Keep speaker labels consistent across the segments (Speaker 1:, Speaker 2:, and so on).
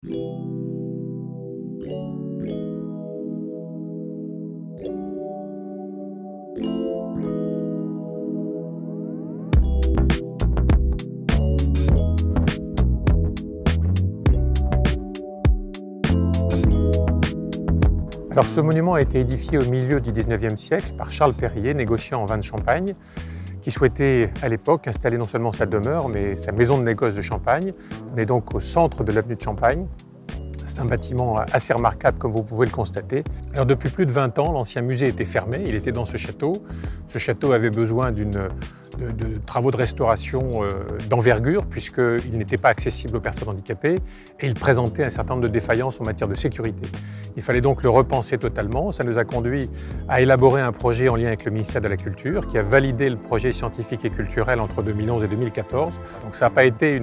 Speaker 1: Alors ce monument a été édifié au milieu du XIXe siècle par Charles Perrier, négociant en vin de Champagne, qui souhaitait à l'époque installer non seulement sa demeure, mais sa maison de négoce de Champagne. On est donc au centre de l'avenue de Champagne. C'est un bâtiment assez remarquable, comme vous pouvez le constater. Alors depuis plus de 20 ans, l'ancien musée était fermé, il était dans ce château. Ce château avait besoin de travaux de restauration d'envergure, puisqu'il n'était pas accessible aux personnes handicapées, et il présentait un certain nombre de défaillances en matière de sécurité. Il fallait donc le repenser totalement. Ça nous a conduit à élaborer un projet en lien avec le ministère de la Culture, qui a validé le projet scientifique et culturel entre 2011 et 2014. Donc ça n'a pas été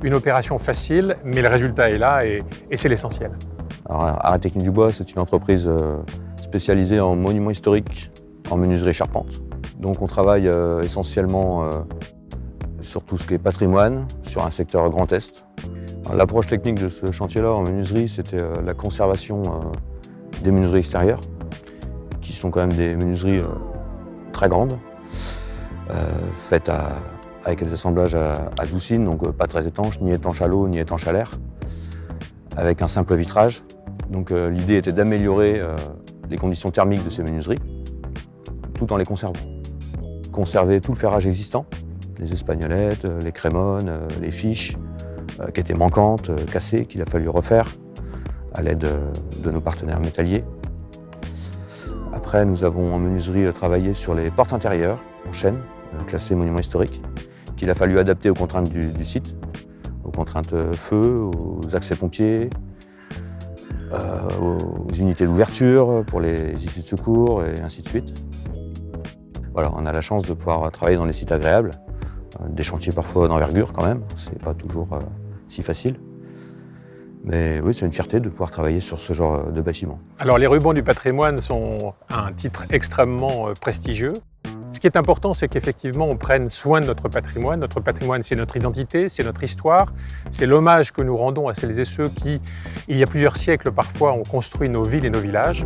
Speaker 1: une opération facile, mais le résultat est là et c'est l'essentiel.
Speaker 2: Arrêt Technique du Bois, c'est une entreprise spécialisée en monuments historiques, en menuiserie charpente. Donc on travaille essentiellement sur tout ce qui est patrimoine, sur un secteur Grand Est. L'approche technique de ce chantier-là en menuiserie, c'était la conservation des menuiseries extérieures, qui sont quand même des menuiseries très grandes, faites avec des assemblages à doucine, donc pas très étanches, ni étanches à l'eau, ni étanches à l'air, avec un simple vitrage. Donc l'idée était d'améliorer les conditions thermiques de ces menuiseries, tout en les conservant. Conserver tout le ferrage existant, les espagnolettes, les crémones, les fiches, qui étaient manquantes, cassées, qu'il a fallu refaire à l'aide de nos partenaires métalliers. Après, nous avons en menuiserie travaillé sur les portes intérieures en chêne, classées monuments historiques, qu'il a fallu adapter aux contraintes du site, aux contraintes feu, aux accès pompiers, aux unités d'ouverture pour les issues de secours et ainsi de suite. Voilà, on a la chance de pouvoir travailler dans des sites agréables, des chantiers parfois d'envergure quand même, c'est pas toujours si facile. Mais oui, c'est une fierté de pouvoir travailler sur ce genre de bâtiment.
Speaker 1: Alors les rubans du patrimoine sont un titre extrêmement prestigieux. Ce qui est important, c'est qu'effectivement on prenne soin de notre patrimoine. Notre patrimoine, c'est notre identité, c'est notre histoire, c'est l'hommage que nous rendons à celles et ceux qui, il y a plusieurs siècles parfois, ont construit nos villes et nos villages.